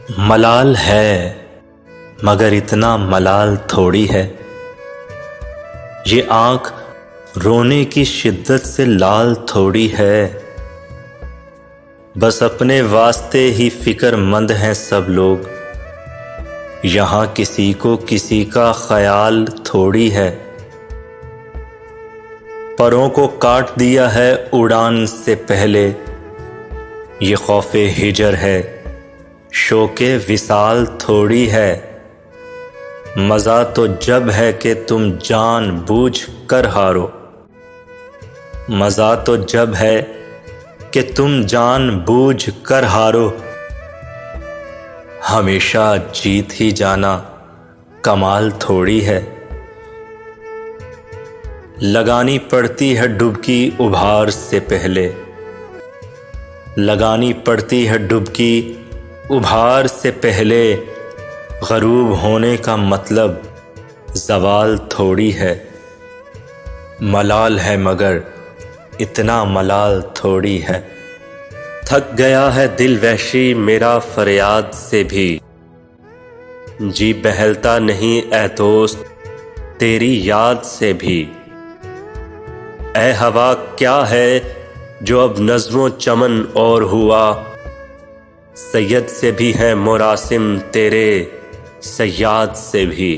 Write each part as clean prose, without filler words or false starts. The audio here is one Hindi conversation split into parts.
मलाल है मगर इतना मलाल थोड़ी है। ये आँख रोने की शिद्दत से लाल थोड़ी है। बस अपने वास्ते ही फिक्रमंद हैं सब लोग। यहाँ किसी को किसी का ख्याल थोड़ी है। परों को काट दिया है उड़ान से पहले। ये खौफे हिजर है, शोके विसाल थोड़ी है। मज़ा तो जब है कि तुम जान बूझ कर हारो। मज़ा तो जब है कि तुम जान बूझ कर हारो। हमेशा जीत ही जाना कमाल थोड़ी है। लगानी पड़ती है डुबकी उभार से पहले। लगानी पड़ती है डुबकी उभार से पहले। ग़रूब होने का मतलब ज़वाल थोड़ी है। मलाल है मगर इतना मलाल थोड़ी है। थक गया है दिल वहशी मेरा फरियाद से भी। जी बहलता नहीं ए दोस्त तेरी याद से भी। ए हवा क्या है जो अब नज़्मों चमन और हुआ। सैयद से भी है मुरासिम तेरे सयाद से भी।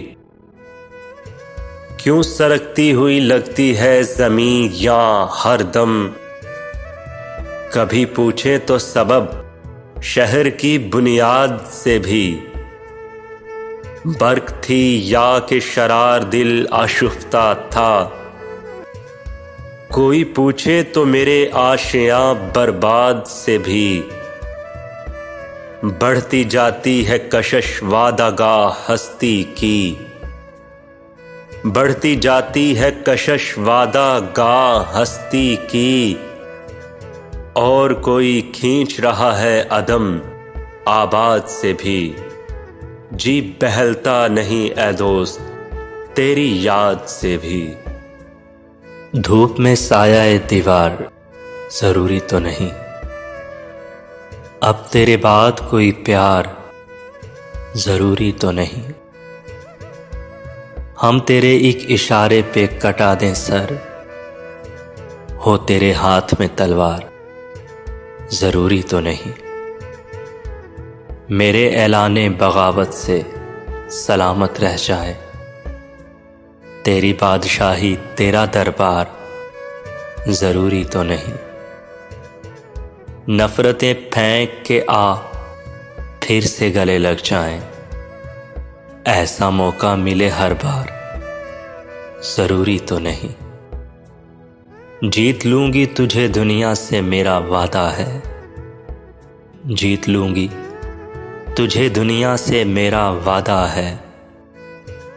क्यों सरकती हुई लगती है ज़मीं यहाँ हर दम। कभी पूछे तो सबब शहर की बुनियाद से भी। बर्क थी या कि शरार दिल आशुफ्ता था। कोई पूछे तो मेरे आशियां बर्बाद से भी। बढ़ती जाती है कशिश वादागाह हस्ती की। बढ़ती जाती है कशिश वादागाह हस्ती की। और कोई खींच रहा है अदम आबाद से भी। जी बहलता नहीं ए दोस्त तेरी याद से भी। धूप में साया ए दीवार जरूरी तो नहीं। अब तेरे बाद कोई प्यार जरूरी तो नहीं। हम तेरे एक इशारे पे कटा दें सर। हो तेरे हाथ में तलवार जरूरी तो नहीं। मेरे ऐलाने बगावत से सलामत रह जाए। तेरी बादशाही तेरा दरबार जरूरी तो नहीं। नफरतें फेंक के आ फिर से गले लग जाएं। ऐसा मौका मिले हर बार जरूरी तो नहीं। जीत लूंगी तुझे दुनिया से मेरा वादा है। जीत लूंगी तुझे दुनिया से मेरा वादा है।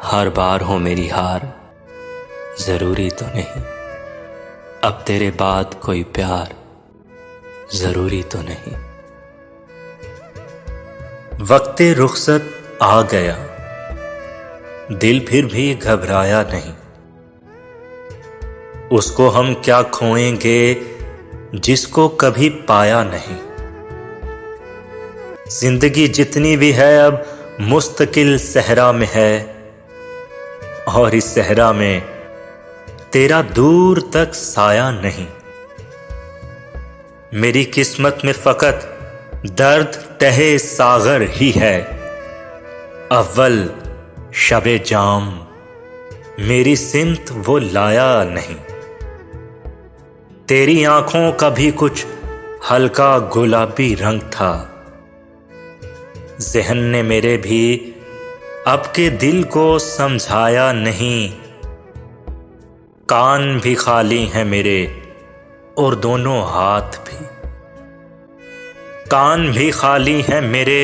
हर बार हो मेरी हार जरूरी तो नहीं। अब तेरे बाद कोई प्यार जरूरी तो नहीं। वक्ते रुखसत आ गया दिल फिर भी घबराया नहीं। उसको हम क्या खोएंगे जिसको कभी पाया नहीं। जिंदगी जितनी भी है अब मुस्तकिल सहरा में है। और इस सहरा में तेरा दूर तक साया नहीं। मेरी किस्मत में फकत दर्द तहे सागर ही है। अव्वल शबे जाम मेरी सिमत वो लाया नहीं। तेरी आंखों का भी कुछ हल्का गुलाबी रंग था। ज़हन ने मेरे भी अब के दिल को समझाया नहीं। कान भी खाली हैं मेरे और दोनों हाथ भी। कान भी खाली हैं मेरे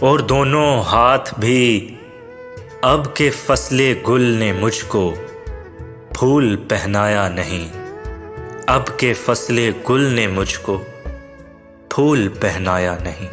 और दोनों हाथ भी। अब के फसले गुल ने मुझको फूल पहनाया नहीं। अब के फसले गुल ने मुझको फूल पहनाया नहीं।